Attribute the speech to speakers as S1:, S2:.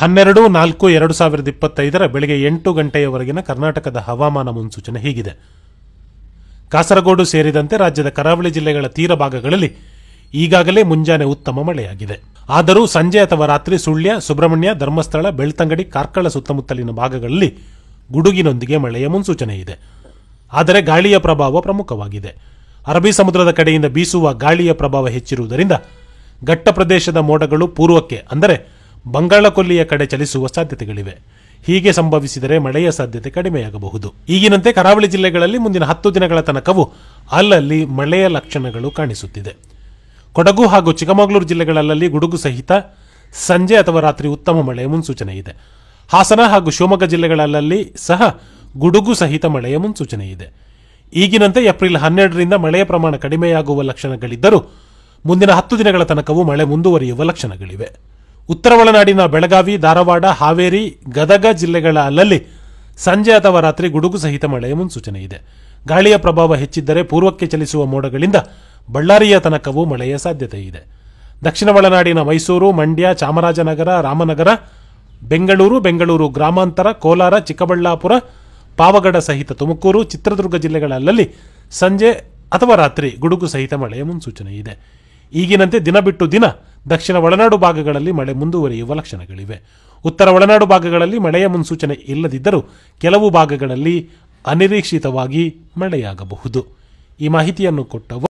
S1: 12-4-2025 ಬೆಳಗ್ಗೆ 8 ಗಂಟೆಯವರೆಗಿನ ಕರ್ನಾಟಕದ ಹವಾಮಾನ ಮುನ್ಸೂಚನೆ ಹೀಗಿದೆ. ಕಾಸರಗೋಡು ಸೇರಿದಂತೆ ರಾಜ್ಯದ ಕರಾವಳಿ ಜಿಲ್ಲೆಗಳ ತೀರ ಭಾಗಗಳಲ್ಲಿ ಈಗಾಗಲೇ ಮುಂಜಾನೆ ಉತ್ತಮ ಮಳೆಯಾಗಿದೆ. ಆದರೂ ಸಂಜೆ ಅಥವಾ ರಾತ್ರಿ ಸುಳ್ಯ, ಸುಬ್ರಹ್ಮಣ್ಯ, ಧರ್ಮಸ್ಥಳ, ಬೆಳ್ತಂಗಡಿ, ಕಾರ್ಕಳ ಸುತ್ತಮುತ್ತಲಿನ ಭಾಗಗಳಲ್ಲಿ ಗುಡುಗಿನೊಂದಿಗೆ ಮಳೆಯ ಮುನ್ಸೂಚನೆ ಇದೆ. ಆದರೆ ಗಾಳಿಯ ಪ್ರಭಾವ ಪ್ರಮುಖವಾಗಿದೆ. ಅರಬ್ಬಿ ಸಮುದ್ರದ ಕಡೆಯಿಂದ ಬೀಸುವ ಗಾಳಿಯ ಪ್ರಭಾವ ಹೆಚ್ಚಿರುವುದರಿಂದ ಘಟ್ಟ ಪ್ರದೇಶದ ಮೋಡಗಳು ಪೂರ್ವಕ್ಕೆ ಅಂದರೆ ಬಂಗಾಳಕೊಲ್ಲಿಯ ಕಡೆ ಚಲಿಸುವ ಸಾಧ್ಯತೆಗಳಿವೆ. ಹೀಗೆ ಸಂಭವಿಸಿದರೆ ಮಳೆಯ ಸಾಧ್ಯತೆ ಕಡಿಮೆಯಾಗಬಹುದು. ಈಗಿನಂತೆ ಕರಾವಳಿ ಜಿಲ್ಲೆಗಳಲ್ಲಿ ಮುಂದಿನ 10 ದಿನಗಳ ತನಕವೂ ಅಲ್ಲಲ್ಲಿ ಮಳೆಯ ಲಕ್ಷಣಗಳು ಕಾಣಿಸುತ್ತಿದೆ. ಕೊಡಗು ಹಾಗೂ ಚಿಕ್ಕಮಗಳೂರು ಜಿಲ್ಲೆಗಳಲ್ಲಿ ಗುಡುಗು ಸಹಿತ ಸಂಜೆ ಅಥವಾ ರಾತ್ರಿ ಉತ್ತಮ ಮಳೆಯ ಮುನ್ಸೂಚನೆ ಇದೆ. ಹಾಸನ ಹಾಗೂ ಶಿವಮೊಗ್ಗ ಜಿಲ್ಲೆಗಳಲ್ಲಿ ಸಹ ಗುಡುಗು ಸಹಿತ ಮಳೆಯ ಮುನ್ಸೂಚನೆ ಇದೆ. ಈಗಿನಂತೆ ಏಪ್ರಿಲ್ 12ರಿಂದ ಮಳೆಯ ಪ್ರಮಾಣ ಕಡಿಮೆಯಾಗುವ ಲಕ್ಷಣಗಳಿದ್ದರೂ ಮುಂದಿನ 10 ದಿನಗಳ ತನಕವೂ ಮಳೆ ಮುಂದುವರಿಯುವ ಲಕ್ಷಣಗಳಿವೆ. ಉತ್ತರ ಒಳನಾಡಿನ ಬೆಳಗಾವಿ, ಧಾರವಾಡ, ಹಾವೇರಿ, ಗದಗ ಜಿಲ್ಲೆಗಳ ಅಲ್ಲಲ್ಲಿ ಸಂಜೆ ಅಥವಾ ರಾತ್ರಿ ಗುಡುಗು ಸಹಿತ ಮಳೆಯ ಮುನ್ಸೂಚನೆ ಇದೆ. ಗಾಳಿಯ ಪ್ರಭಾವ ಹೆಚ್ಚಿದ್ದರೆ ಪೂರ್ವಕ್ಕೆ ಚಲಿಸುವ ಮೋಡಗಳಿಂದ ಬಳ್ಳಾರಿಯ ತನಕವೂ ಮಳೆಯ ಸಾಧ್ಯತೆ ಇದೆ. ದಕ್ಷಿಣ ಒಳನಾಡಿನ ಮೈಸೂರು, ಮಂಡ್ಯ, ಚಾಮರಾಜನಗರ, ರಾಮನಗರ, ಬೆಂಗಳೂರು ಗ್ರಾಮಾಂತರ, ಕೋಲಾರ, ಚಿಕ್ಕಬಳ್ಳಾಪುರ, ಪಾವಗಡ ಸಹಿತ ತುಮಕೂರು, ಚಿತ್ರದುರ್ಗ ಜಿಲ್ಲೆಗಳ ಅಲ್ಲಲ್ಲಿ ಸಂಜೆ ಅಥವಾ ರಾತ್ರಿ ಗುಡುಗು ಸಹಿತ ಮಳೆಯ ಮುನ್ಸೂಚನೆ ಇದೆ. ಈಗಿನಂತೆ ದಿನ ಬಿಟ್ಟು ದಿನ ದಕ್ಷಿಣ ಒಳನಾಡು ಭಾಗಗಳಲ್ಲಿ ಮಳೆ ಮುಂದುವರಿಯುವ ಲಕ್ಷಣಗಳಿವೆ. ಉತ್ತರ ಒಳನಾಡು ಭಾಗಗಳಲ್ಲಿ ಮಳೆಯ ಮುನ್ಸೂಚನೆ ಇಲ್ಲದಿದ್ದರೂ ಕೆಲವು ಭಾಗಗಳಲ್ಲಿ ಅನಿರೀಕ್ಷಿತವಾಗಿ ಮಳೆಯಾಗಬಹುದು. ಈ ಮಾಹಿತಿಯನ್ನು ಕೊಟ್ಟವರು